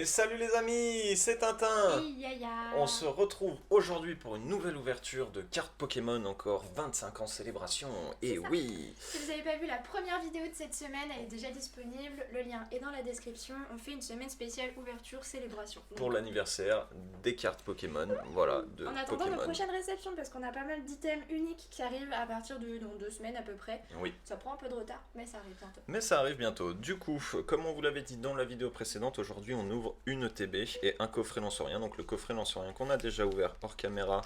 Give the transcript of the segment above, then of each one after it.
Salut les amis, c'est Tintin. Et Yaya. On se retrouve aujourd'hui pour une nouvelle ouverture de cartes Pokémon, encore 25 ans célébration, et ça. oui. Si vous n'avez pas vu la première vidéo de cette semaine, elle est déjà disponible, le lien est dans la description. On fait une semaine spéciale ouverture célébration. Pour l'anniversaire des cartes Pokémon, voilà, de En attendant Pokémon. nos prochaines réceptions, parce qu'on a pas mal d'items uniques qui arrivent à partir de dans 2 semaines à peu près. Oui. Ça prend un peu de retard, mais ça arrive bientôt. Mais ça arrive bientôt. Du coup, comme on vous l'avait dit dans la vidéo précédente, aujourd'hui on ouvre une ETB et un coffret lance-rien. Donc le coffret lance-rien qu'on a déjà ouvert hors caméra,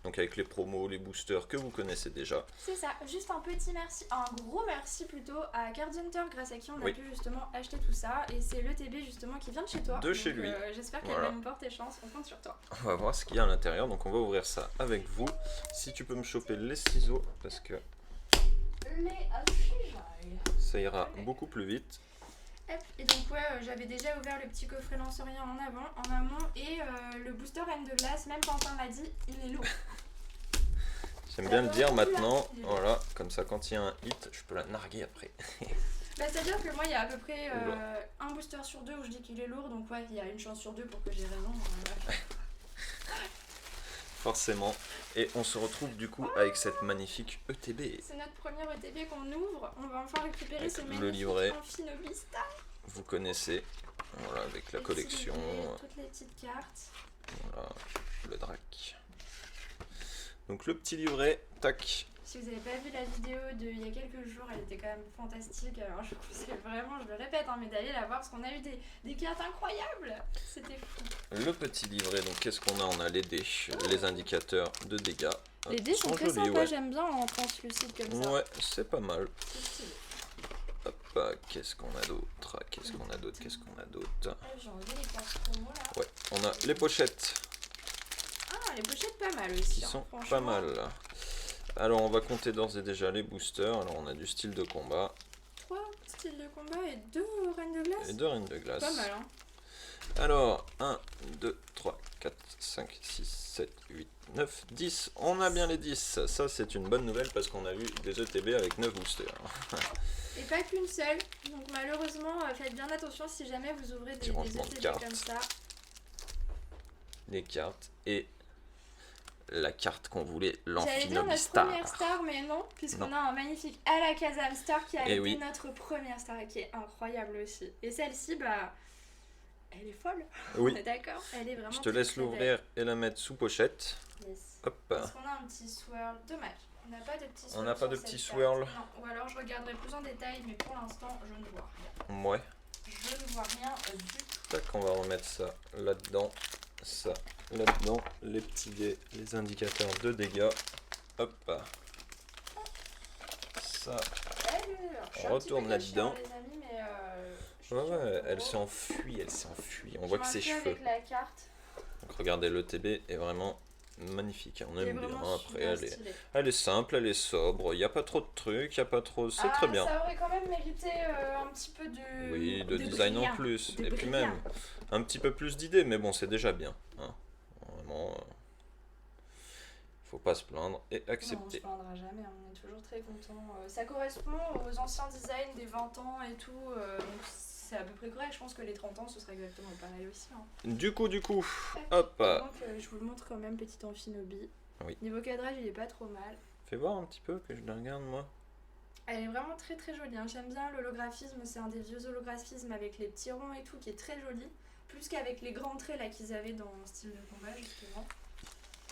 donc avec les promos, les boosters que vous connaissez déjà. C'est ça, juste un petit merci, un gros merci plutôt à Card Hunter grâce à qui on a pu justement acheter tout ça. Et c'est l'ETB justement qui vient de chez toi. De chez lui. J'espère qu'elle va nous porter chance, on compte sur toi. On va voir ce qu'il y a à l'intérieur, donc on va ouvrir ça avec vous. Si tu peux me choper les ciseaux, parce que ça ira beaucoup plus vite. Et donc j'avais déjà ouvert le petit coffret lance-rien en amont et le booster Reine de glace, même Quentin l'a dit, il est lourd. J'aime bien le dire maintenant, voilà, comme ça quand il y a un hit, je peux la narguer après. C'est-à-dire que moi il y a à peu près un booster sur 2 où je dis qu'il est lourd, donc ouais, il y a une chance sur 2 pour que j'ai raison. Forcément. Et on se retrouve du coup avec cette magnifique ETB. C'est notre première ETB qu'on ouvre. On va enfin récupérer avec ce le magnifique livret. Amphinobista. Vous connaissez. Voilà, avec la collection. Toutes les petites cartes. Voilà, le drac. Donc le petit livret, tac. Si vous n'avez pas vu la vidéo d'il y a quelques jours, elle était quand même fantastique. Alors je vous conseille vraiment, je le répète, mais d'aller la voir parce qu'on a eu des cartes incroyables. C'était fou. Le petit livret, donc qu'est-ce qu'on a? On a les dés, les indicateurs de dégâts. Les dés sont très jolis, sympas, ouais. j'aime bien en translucide comme ça. Ouais, c'est pas mal. C'est stylé. Hop, qu'est-ce qu'on a d'autre? Qu'est-ce qu'on a d'autre? Qu'est-ce qu'on a d'autre? J'ai enlevé les cartes promo là. Ouais, on a les pochettes. Ah, les pochettes pas mal aussi. Qui sont pas mal. Alors on va compter d'ores et déjà les boosters. Alors on a du style de combat. 3 styles de combat et 2 reines de glace. Et 2 reines de glace. Pas mal hein. Alors 1, 2, 3, 4, 5, 6, 7, 8, 9, 10. On a bien les 10. Ça c'est une bonne nouvelle parce qu'on a eu des ETB avec 9 boosters. Et pas qu'une seule. Donc malheureusement faites bien attention si jamais vous ouvrez des ETB comme ça. Les cartes et la carte qu'on voulait, J'allais dire notre première star, mais non, puisqu'on a un magnifique Alakazam Star qui a été notre première star et qui est incroyable aussi. Et celle-ci, bah, elle est folle. Oui. On est d'accord. Elle est vraiment. Je te laisse l'ouvrir et la mettre sous pochette. Yes. Hop. Parce qu'on a un petit swirl. Dommage. On n'a pas de petit swirl. On n'a pas de petit swirl. Non. Ou alors je regarderai plus en détail, mais pour l'instant, je ne vois rien. Ouais. Je ne vois rien du tout. Tac, on va remettre ça là-dedans. Ça là-dedans, les petits dés, les indicateurs de dégâts. Hop. Ça. On retourne là-dedans. Ouais, elle s'est enfuie, On voit que ses cheveux. Avec la carte. Donc regardez, l'ETB est vraiment magnifique. On aime bien. Après, elle est simple, elle est sobre. Il n'y a pas trop de trucs, il n'y a pas trop. C'est très bien. Ça aurait quand même mérité un petit peu de. Oui, de design en plus. Et puis même un petit peu plus d'idées, mais bon, c'est déjà bien. Hein. Vraiment. Faut pas se plaindre et accepter. Non, on se plaindra jamais, on est toujours très content. Ça correspond aux anciens designs des 20 ans et tout. Donc c'est à peu près correct. Je pense que les 30 ans ce sera exactement pareil aussi. Hein. Du coup, hop. Donc je vous le montre quand même, petit Amphinobi. Oui. Niveau cadrage, il est pas trop mal. Fais voir un petit peu que je la regarde moi. Elle est vraiment très très jolie. Hein. J'aime bien l'holographisme. C'est un des vieux holographismes avec les petits ronds et tout qui est très joli. Plus qu'avec les grands traits là qu'ils avaient dans style de combat justement.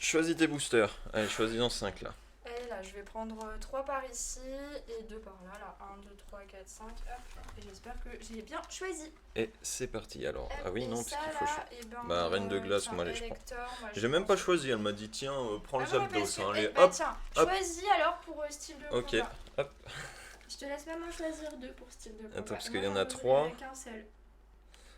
Choisis tes boosters. Allez, choisis-en 5 là. Et là, je vais prendre 3 par ici et 2 par là. Là, 1, 2, 3, 4, 5. Hop. Et j'espère que j'ai bien choisi. Et c'est parti alors. Hop, ah oui, non, parce qu'il faut choisir. bah, reine de glace, moi, allez, je prends. J'ai même pas choisi. Elle m'a dit, tiens, prends le Zapdos. Hein, allez, hop. Tiens, hop. choisis alors pour style de combat. Ok, hop. Je te laisse même en choisir 2 pour style de combat. Attends, parce qu'il y en a 3. Il n'y en a qu'un seul.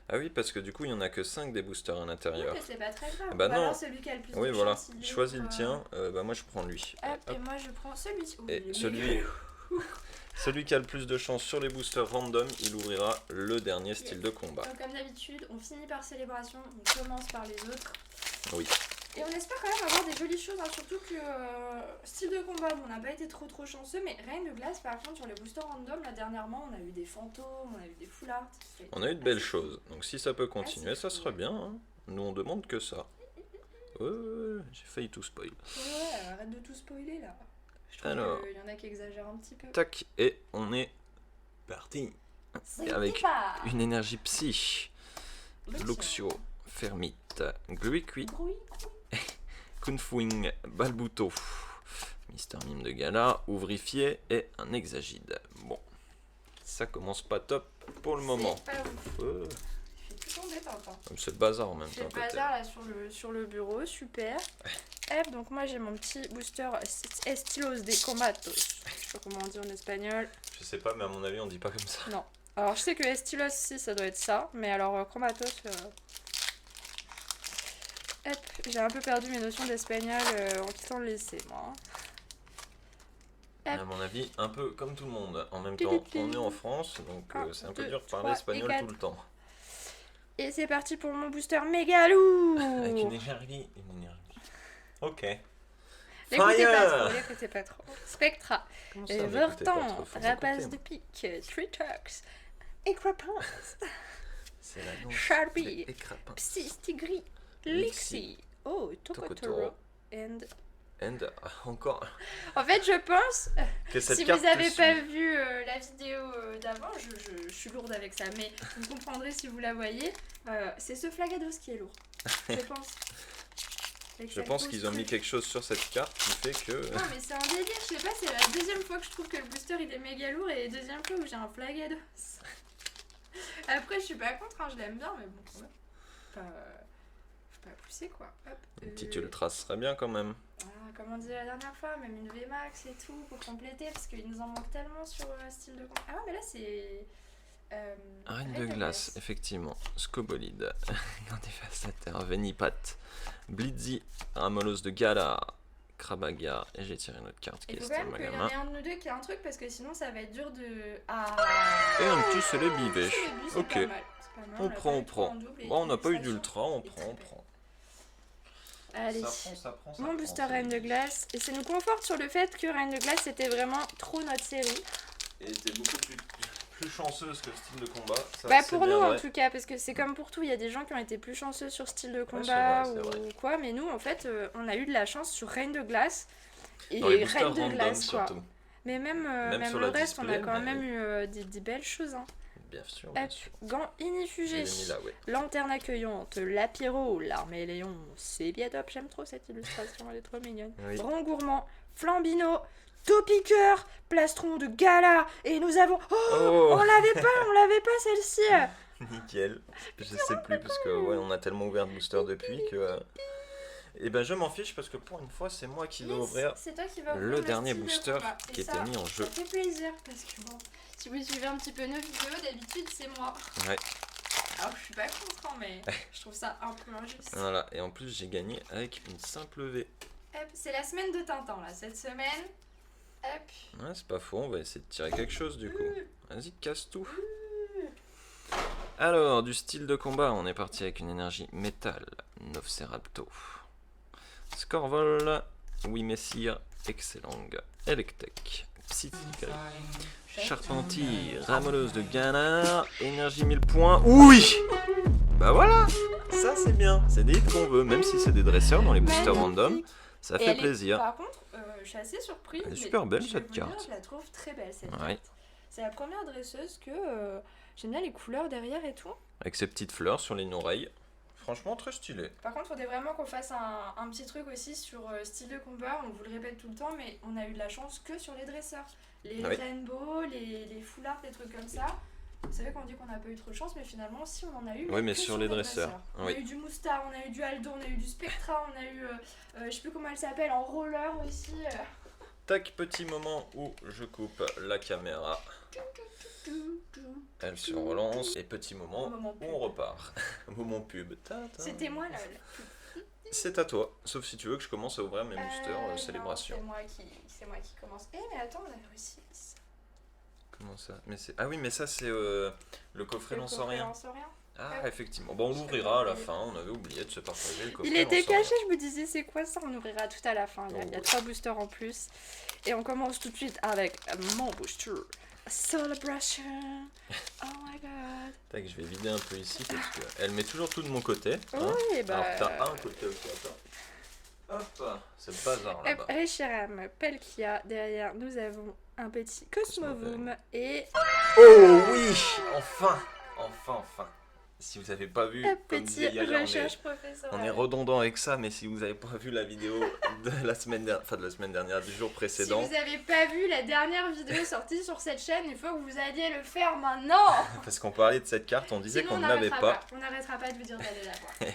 Ah oui, parce que du coup, il n'y en a que 5 des boosters à l'intérieur. Oui, mais c'est pas très grave. Bah non. Celui qui a le plus oui, de voilà. chance, Choisis le tien. Bah moi, je prends lui. Hop, et moi, je prends celui-ci. Et celui qui a le plus de chance sur les boosters random, il ouvrira le dernier style de combat. Donc, comme d'habitude, on finit par célébration, on commence par les autres. Oui. Et on espère quand même avoir des jolies choses, hein, surtout que style de combat, bon, on n'a pas été trop chanceux, mais Reine de Glace, par contre, sur les boosters random, là dernièrement, on a eu des fantômes, on a eu des full art. On a eu de belles choses, donc si ça peut continuer, ça serait bien. Hein. Nous on demande que ça. Ouais, j'ai failli tout spoil. Ouais, arrête de tout spoiler là. Je trouve qu'il y en a qui exagèrent un petit peu. Tac, et on est parti. Avec une énergie psy. Luxio, Fermite, Gluicui, Kunfwing, Balbuto, Mister Mime de Gala, Ouvrifié et un Hexagide. Bon, ça commence pas top pour le moment. C'est pas ouf. Il fait tout tomber, Tintin. C'est le bazar en même temps. C'est le bazar là sur le bureau, super. Hop, donc moi j'ai mon petit booster Estilos de Combatos. Je sais pas comment on dit en espagnol. Je sais pas, mais à mon avis on dit pas comme ça. Non. Alors je sais que Estilos si ça doit être ça, mais alors Combatos... Hop, j'ai un peu perdu mes notions d'espagnol en quittant le lycée, moi. À mon avis, un peu comme tout le monde. En même temps, on est en France, donc c'est un peu dur de parler espagnol tout le temps. Et c'est parti pour mon booster Mégalou. Avec une énergie. Ok. L'écoutez pas trop. Spectra. Vertan, Rapace de pique, Tritox, Écrapance, c'est la danse. Sharpie, Psystigri, Lixie, oh, Tokotoro, and encore. En fait, je pense, que cette si carte vous n'avez pas vu la vidéo d'avant, je suis lourde avec ça, mais vous comprendrez si vous la voyez, c'est ce Flagados qui est lourd, je pense. Je pense qu'ils ont mis quelque chose sur cette carte qui fait que... Non mais c'est un délire, je sais pas, c'est la deuxième fois que je trouve que le booster il est méga lourd et la deuxième fois où j'ai un Flagados. Après je suis pas contre, hein, je l'aime bien, mais bon quand même. Faut pas pousser quoi. Hop. Une petite ultra serait bien quand même. Comme on disait la dernière fois, même une VMAX et tout pour compléter parce qu'il nous en manque tellement sur style de combat. Ah ouais mais là c'est... Reine de glace, effectivement. Scobolide, Grand Dévastateur, Venipat, Blitzy, Ramolos de Gala, Krabaga, et j'ai tiré une autre carte qui est Stelmagama. Il faut quand même qu'il y en ait un de nous deux qui a un truc parce que sinon ça va être dur de... Et un petit Celebivé. Ok, on prend. Bon, on n'a pas eu d'ultra, on prend. Allez, ça prend, mon booster Reine de Glace, et ça nous conforte sur le fait que Reine de Glace c'était vraiment trop notre série. Et était beaucoup plus chanceuse que le style de combat. Ça, bah pour nous en tout cas, parce que c'est comme pour tout, il y a des gens qui ont été plus chanceux sur style de combat c'est vrai. quoi, mais nous en fait on a eu de la chance sur Reine de Glace et dans les Reine de Glace quoi. Surtout. Mais même sur le la reste display, on a quand même eu des belles choses. Hein. Bien sûr. Gants inifugés, lanterne accueillante, Lapiro, l'arméléon, c'est bien top, j'aime trop cette illustration, elle est trop mignonne. Oui. Rond gourmand, flambino, Topiqueur, plastron de Gala, et nous avons... Oh, on l'avait pas celle-ci. Nickel. Je sais plus parce que on a tellement ouvert de booster depuis que... Et ben je m'en fiche parce que pour une fois c'est moi qui vais ouvrir le dernier booster qui était mis en jeu. Ça fait plaisir parce que bon, si vous suivez un petit peu nos vidéos, d'habitude c'est moi. Ouais. Alors je suis pas contre, mais je trouve ça un peu injuste. Voilà, et en plus j'ai gagné avec une simple V. C'est la semaine de Tintin là, cette semaine. Hop. Ouais, c'est pas faux, on va essayer de tirer quelque chose du coup. Vas-y, casse tout. Alors, du style de combat, on est parti avec une énergie métal, Novcerapto, Scorvol, Wimessir, Excellang, Electek, Psytigri, Charpentier, Ramolos de Ganar, énergie 1000 points. Oui! Bah voilà! Ça c'est bien, c'est des hits qu'on veut, même si c'est des dresseurs dans les boosters random, ça fait plaisir. Par contre, je suis assez surprise. Elle est super belle cette carte. Je la trouve très belle cette carte. C'est la première dresseuse que j'aime bien les couleurs derrière et tout. Avec ces petites fleurs sur les oreilles. Franchement très stylé. Par contre, il faudrait vraiment qu'on fasse un petit truc aussi sur style de combat. On vous le répète tout le temps, mais on a eu de la chance que sur les dresseurs. Les rainbow, les full art, les trucs comme ça. Vous savez qu'on dit qu'on n'a pas eu trop de chance, mais finalement, si on en a eu. Oui, mais sur les dresseurs. On a eu du Moustar, on a eu du Aldo, on a eu du Spectra, on a eu, je sais plus comment elle s'appelle, en roller aussi. Tac, petit moment où je coupe la caméra. Elle se relance et petit moment où on repart. Moment pub. C'était moi là. C'est à toi, sauf si tu veux que je commence à ouvrir mes boosters célébration. C'est moi qui commence. Mais attends, on a réussi. Comment ça? Ah oui, mais ça c'est le coffret lance-rien. Ah, effectivement. Bon, on l'ouvrira à la fin. On avait oublié de se partager le coffret. Il était l'en sort caché, je me disais c'est quoi ça, on ouvrira tout à la fin. Il y a Ouais. 3 boosters en plus. Et on commence tout de suite avec mon booster. Celebration. Oh my god. Tac, je vais vider un peu ici parce qu'elle met toujours tout de mon côté. Hein. Oui, bah. Alors, t'as un côté aussi, attends. Hop, c'est le bazar là-bas. Reshiram, Pelkia. Derrière, nous avons un petit Cosmovum et Oh oui, enfin, enfin. Si vous n'avez pas vu, un comme petit disait Yaya, recherche on est professorale. redondant avec ça, mais si vous n'avez pas vu la vidéo de la semaine dernière, enfin de la semaine dernière, du jour Si précédent, vous n'avez pas vu la dernière vidéo sortie sur cette chaîne, il faut que vous alliez le faire maintenant. parce qu'on parlait de cette carte, on disait Sinon, qu'on on ne l'avait n'arrêtera pas, On n'arrêtera pas de vous dire d'aller la voir.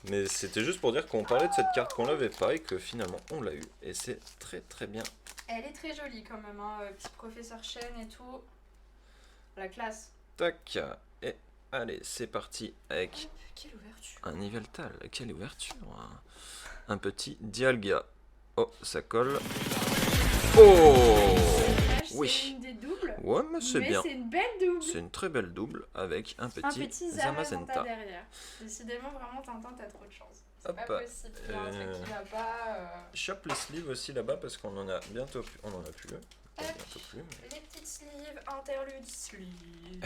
mais c'était juste pour dire qu'on parlait de cette carte qu'on l'avait pas et que finalement on l'a eu, et c'est très très bien. Elle est très jolie quand même, hein. Petit professeur chaîne et tout. La classe. Tac, et allez, c'est parti avec Quelle ouverture. un Yveltal, quelle ouverture, hein. Un petit Dialga. Oh, ça colle. Oh oui. C'est une des doubles. Ouais, mais c'est bien. C'est une belle double. C'est une très belle double avec un Un petit petit Zamazenta Zamazenta. derrière. Décidément, vraiment, Tintin, t'as trop de chance. C'est Hop. pas possible. Il y a un truc qui va pas. Chope les sleeves aussi là-bas parce qu'on en a bientôt plus. On en a plus. Pas Hop. bientôt plus. Mais... Les petites sleeves, interlude sleeve.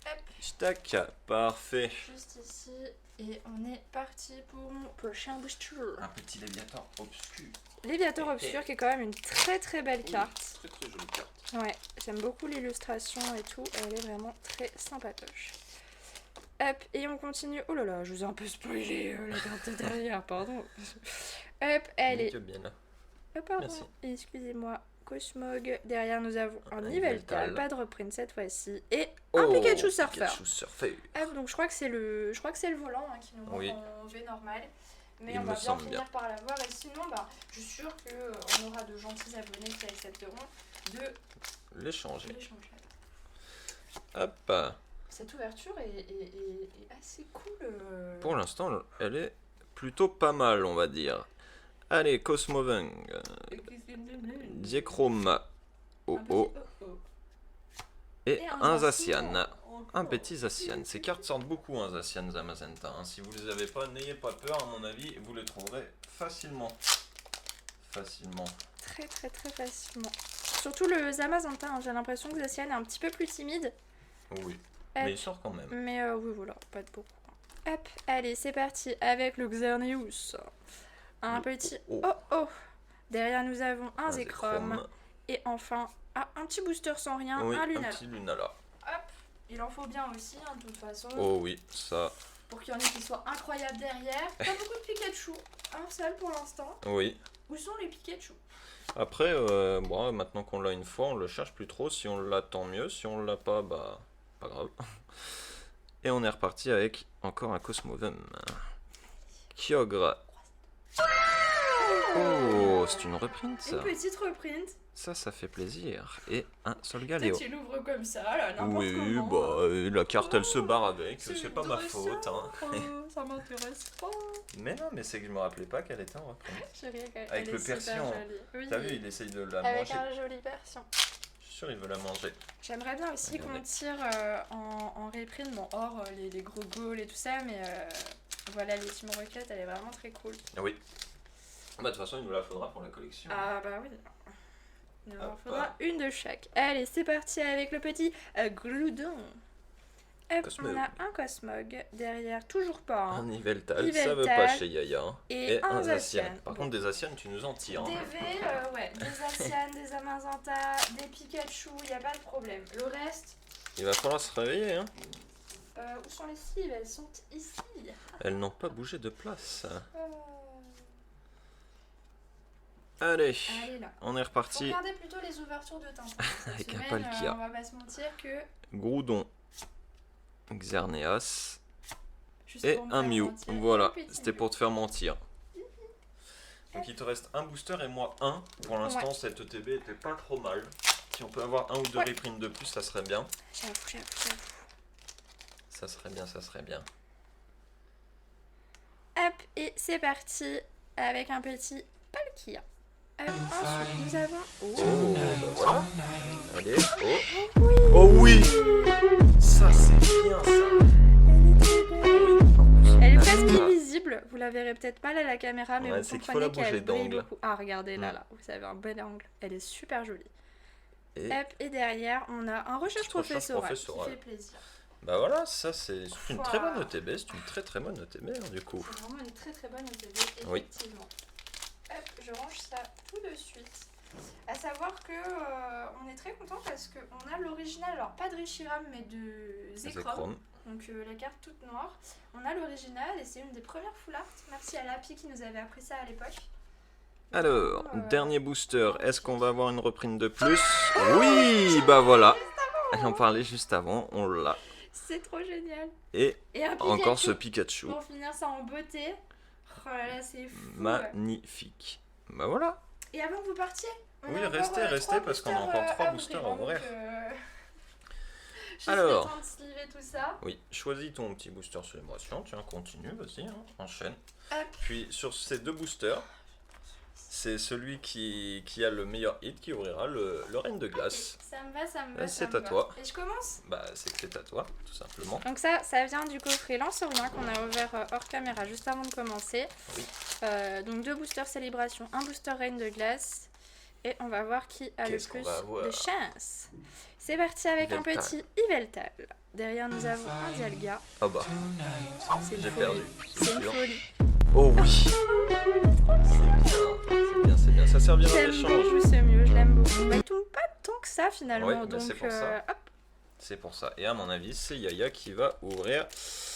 Hop, Tac, parfait. juste ici. Et on est parti pour mon prochain booster. Un petit Léviator obscur. Léviator Obscur qui est quand même une très très belle carte. Très très jolie carte. Ouais, j'aime beaucoup l'illustration et tout. Elle est vraiment très sympatoche. Hop, et on continue. Oh là là, je vous ai un peu spoilé la carte derrière, pardon. Hop, elle est. Que bien là. Oh, pardon, Merci. excusez-moi. Cosmog. Derrière, nous avons un Un Yveltal, Yveltal. pas de reprint cette fois-ci. Et un Pikachu Surfer. Pikachu Surfer. Hop, donc je crois que c'est le volant hein, qui nous manque Oui. en V normal. Mais Il on me va bien semble finir bien. par l'avoir. Et sinon, bah, je suis sûre qu'on aura de gentils abonnés qui accepteront de L'échanger. l'échanger. Hop. Cette ouverture est assez cool. Pour l'instant, elle est plutôt pas mal, on va dire. Allez, Cosmovung. Diachrome. Oh oh. Et un Zacian. Un petit Zacian. Ces cartes sortent beaucoup, un Zacian Zamazenta. Hein. Si vous les avez pas, n'ayez pas peur, à mon avis, vous les trouverez facilement. Facilement. Très très très facilement. Surtout le Zamazenta, hein, j'ai l'impression que Zacian est un petit peu plus timide. Oui. Hop. Mais il sort quand même. Mais oui, voilà, pas de beaucoup. Hop, allez, c'est parti avec le Xerneus. Un petit oh. oh oh. Derrière, nous avons un Un Zekrom. Zekrom. Et enfin, un petit booster sans rien, Oui, un un Lunala. petit Lunala. Hop, il en faut bien aussi, hein, de toute façon. Oh oui, ça. Pour qu'il y en ait qui soient incroyables derrière. Pas beaucoup de Pikachu, un seul pour l'instant. Oui. Où sont les Pikachu? Après, bon, maintenant qu'on l'a une fois, on le cherche plus trop. Si on l'a, tant mieux. Si on l'a pas, bah, pas grave. Et on est reparti avec encore un Cosmovum. Kyogre. Oh, c'est une reprint ça. Une petite reprint. Ça fait plaisir. Et un Toi, Solgaleo. tu l'ouvres comme ça, là, n'importe Oui, comment. bah, la carte elle se barre avec. C'est une pas ma dresseur. faute. Hein. Ça m'intéresse pas. Mais non, mais c'est que je me rappelais pas qu'elle était en reprint. Chérie, elle Avec est le super persillon. jolie. Oui. T'as vu, il essaye de la Avec manger. un joli version. Je suis sûr, il veut la manger. J'aimerais bien aussi qu'on Regardez. tire en reprint, bon, hors les gros goals et tout ça, mais voilà, les Team Rocket, elle est vraiment très cool. Ah oui. Bah, de toute façon, il nous la faudra pour la collection. Ah bah oui. Il en Hop. faudra une de chaque. Allez, c'est parti avec le petit Groudon. Hop, Cosmog. on a un Cosmog derrière, toujours pas. Hein. Un Yveltal, ça Yveltal. veut pas chez Yaya. Hein. Et un Zacian. Zacian. Par Bon. contre, des Zacian, tu nous en tires. Des Hein. V, ouais, des Zacian, des Zamazenta, des Pikachu, y a pas de problème. Le reste, Il va falloir se réveiller. Hein. où sont les sleeves? Elles sont ici. Elles n'ont pas bougé de place. Euh, Allez, Allez là. on est Faut reparti. regarder plutôt les ouvertures de Tintin. Cette Avec un semaine, Palkia. on va pas se mentir que... Groudon, Xerneas juste et pour me un faire Mew. mentir, Voilà, un petit c'était Mew. pour te faire mentir. Donc il te reste un booster et moi un. Pour l'instant, Ouais. cette ETB était pas trop mal. Si on peut avoir un ou deux Ouais. reprints de plus, ça serait bien. J'avoue. Ça serait bien, ça serait bien. Hop, et c'est parti avec un petit Palkia. Ensuite, nous avons... Oh, bah voilà. Allez, oh. oui. Oh oui. Ça, c'est bien, ça. Elle est très belle. Elle est presque Ah. invisible, vous la verrez peut-être pas là à la caméra, mais Ouais, vous c'est qu'il faut la comprenez bouger qu'elle brille d'angle. beaucoup. Ah, regardez là, vous avez un bon angle. Elle est super jolie. Et Et derrière, on a un recherche professorale qui fait plaisir. bah voilà, ça c'est une très bonne Wow. ETB, c'est une très bonne ETB hein, du coup. C'est vraiment une très bonne ETB, Oui. effectivement. Hop, je range ça tout de suite. À savoir que on est très content parce qu'on a l'original, alors pas de Reshiram mais de Zekrom. Donc la carte toute noire. On a l'original et c'est une des premières full art. Merci à Lapi qui nous avait appris ça à l'époque. Alors, dernier booster, est-ce qu'on va avoir une reprint de plus? Oui, bah voilà. On parlait juste avant, on l'a. C'est trop génial. Et un encore Pikachu. ce Pikachu. Pour finir ça en beauté. Oh là là, c'est fou. Magnifique. Bah voilà. Et avant que vous partiez, on Oui, a restez parce qu'on a encore 3 boosters à ouvrir. Juste Alors. le temps de sliver tout ça. Oui, choisis ton petit booster célébration, tiens, continue, vas-y, hein, enchaîne. Hop. Puis sur ces 2 boosters, c'est celui qui a le meilleur hit qui ouvrira le reine de glace. Okay. Ça me va. C'est à toi. Et je commence? Bah, c'est que c'est à toi, tout simplement. Donc ça vient du coffret Lancerien qu'on a ouvert hors caméra juste avant de commencer. Oui. Donc 2 boosters célébration, un booster reine de glace. Et on va voir qui a le plus de chance. C'est parti avec un petit Yveltal. Derrière nous avons un Dialga. Ah bah, j'ai perdu. C'est une folie. Oh oui. C'est bien. Ça servira J'aime d'échange. beaucoup ce mieux, je l'aime beaucoup. Bah, il tombe pas tant que ça finalement. Oui, donc c'est pour ça. Hop. C'est pour ça. Et à mon avis, c'est Yaya qui va ouvrir.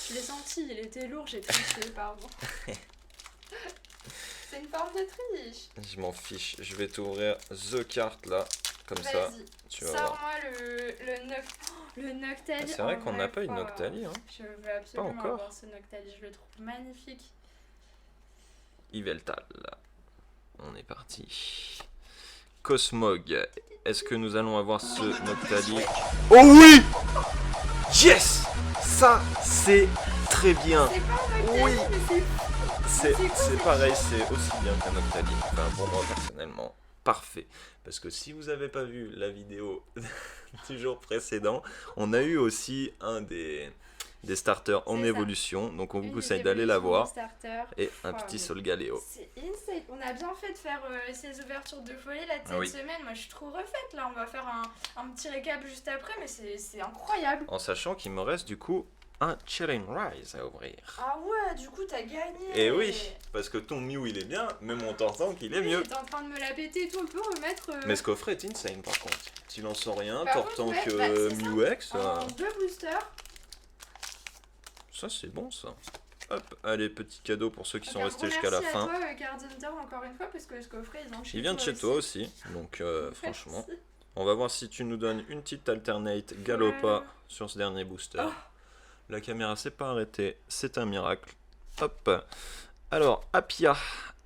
Je l'ai senti, il était lourd, j'ai triché, pardon. C'est une forme de triche. Je m'en fiche. Je vais t'ouvrir The Cart là. Comme ça. Tu vas voir. Sors-moi le Noctali. Ah, c'est vrai qu'on n'a pas eu de Noctali. Hein. Je veux absolument avoir ce Noctali, je le trouve magnifique. Yveltal. On est parti. Cosmog. Est-ce que nous allons avoir ce Noctali? Oh oui! Yes! Ça, c'est très bien. C'est pas un Noctali, Oui. mais c'est pareil, c'est aussi bien qu'un Noctali. Enfin, pour moi, personnellement. Parfait. Parce que si vous n'avez pas vu la vidéo du jour précédent, on a eu aussi un des starters en évolution. Donc on vous conseille d'aller la voir. Et un petit Solgaleo. C'est insane. On a bien fait de faire ces ouvertures de folie là de cette semaine. Moi je suis trop refaite là. On va faire un petit récap juste après. Mais c'est incroyable. En sachant qu'il me reste du coup un Chilling Rise à ouvrir. Ah ouais, du coup t'as gagné. Et oui, parce que ton Mew il est bien, même on t'entend qu'il est mieux. J'étais en train de me la péter et tout, on peut remettre... Mais ce coffret est insane par contre. Tu n'en sens rien, par t'entends contre, que Mew X. En 2 boosters. Ça c'est bon ça. Hop, allez, petit cadeau pour ceux qui sont restés jusqu'à la Merci fin. à toi, Guardian encore une fois, parce que ce coffret il vient de chez toi aussi. Donc franchement, on va voir si tu nous donnes une petite alternate Galopa sur ce dernier booster. Oh. La caméra s'est pas arrêtée, c'est un miracle. Hop. Alors, Apia,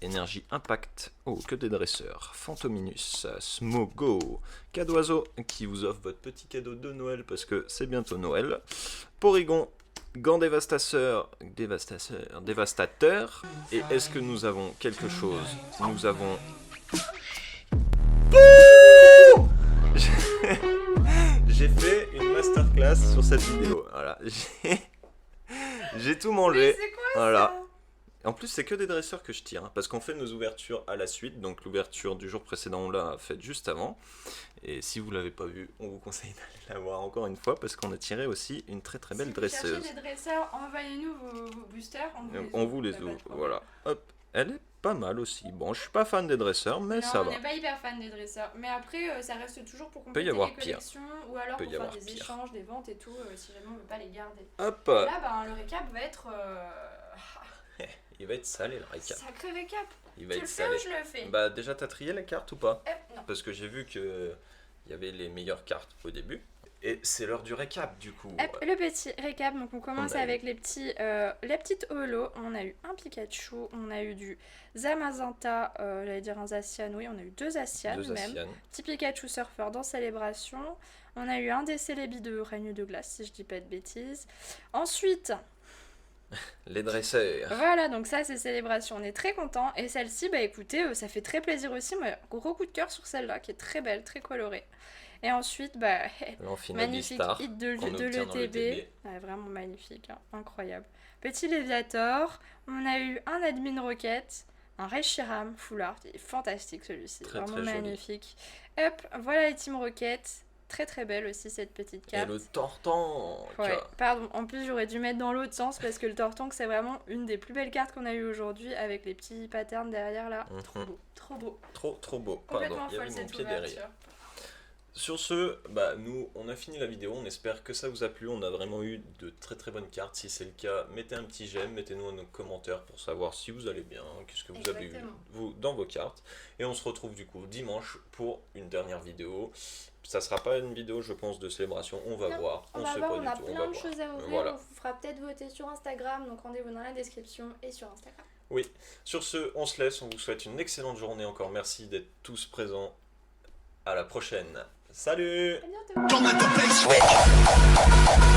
Énergie Impact. Oh, que des dresseurs. Fantominus, Smogo, Cadoiseau, qui vous offre votre petit cadeau de Noël parce que c'est bientôt Noël. Porygon, Gant Dévastateur. Et est-ce que nous avons quelque chose? Nous avons... J'ai fait une masterclass sur cette vidéo. Voilà, j'ai tout mangé. Mais c'est quoi voilà. ça? En plus, c'est que des dresseurs que je tire, hein, parce qu'on fait nos ouvertures à la suite. Donc l'ouverture du jour précédent, on l'a faite juste avant. Et si vous l'avez pas vue, on vous conseille d'aller la voir encore une fois, parce qu'on a tiré aussi une très belle dresseuse. Si vous cherchez des dresseurs, envoyez-nous vos boosters. On vous les ouvre. Voilà. Hop. Elle est pas mal aussi. Bon, je suis pas fan des dresseurs, mais ça va. On n'est pas hyper fan des dresseurs. Mais après, ça reste toujours pour compléter les collections ou alors pour faire des échanges, des ventes et tout, si jamais on veut pas les garder. Hop. Et là, le récap va être... Il va être salé le récap. Sacré récap. Il va être salé. Tu le fais ou je le fais? Bah déjà t'as trié les cartes ou pas? Non. Parce que j'ai vu que il y avait les meilleures cartes au début. Et c'est l'heure du récap du coup. Hop, le petit récap, donc on commence avec les petites holos. On a eu un Pikachu, on a eu du Zamazenta, j'allais dire un Zacian, oui, on a eu 2 Zacian même. Petit Pikachu Surfer dans Célébration. On a eu un des Célébi de Règne de Glace, si je dis pas de bêtises. Ensuite, Les dresseurs. Voilà, donc ça c'est célébration, on est très content. Et celle-ci, bah écoutez, ça fait très plaisir aussi. Moi, gros coup de cœur sur celle-là qui est très belle, très colorée. Et ensuite, bah, magnifique Star hit de qu'on obtient dans l'ETB. l'ETB. Ouais, vraiment magnifique, hein, incroyable. Petit Léviator, on a eu un Admin Rocket, un Reshiram Full Art, il est fantastique celui-ci, Très, vraiment très joli. magnifique. Hop, voilà les Team Rocket, très très belle aussi cette petite Et carte. le Tortank. Ouais, pardon, en plus j'aurais dû mettre dans l'autre sens parce que le Tortank c'est vraiment une des plus belles cartes qu'on a eu aujourd'hui avec les petits patterns derrière là. Trop beau, trop beau. Trop beau. Pardon, Complètement il y avait folle mon cette pied derrière. ouverture. Sur ce, bah nous on a fini la vidéo, on espère que ça vous a plu, on a vraiment eu de très très bonnes cartes. Si c'est le cas, mettez un petit j'aime, mettez-nous dans nos commentaires pour savoir si vous allez bien, qu'est-ce que vous avez eu vous, dans vos cartes. Et on se retrouve du coup dimanche pour une dernière vidéo. Ça sera pas une vidéo je pense de célébration, on va voir, on sait va pas voir, on a du tout, plein de choses à ouvrir, Voilà. on vous fera peut-être voter sur Instagram, donc rendez-vous dans la description et sur Instagram. Oui, sur ce, on se laisse, on vous souhaite une excellente journée encore, merci d'être tous présents, à la prochaine. Salut! À bientôt! Switch.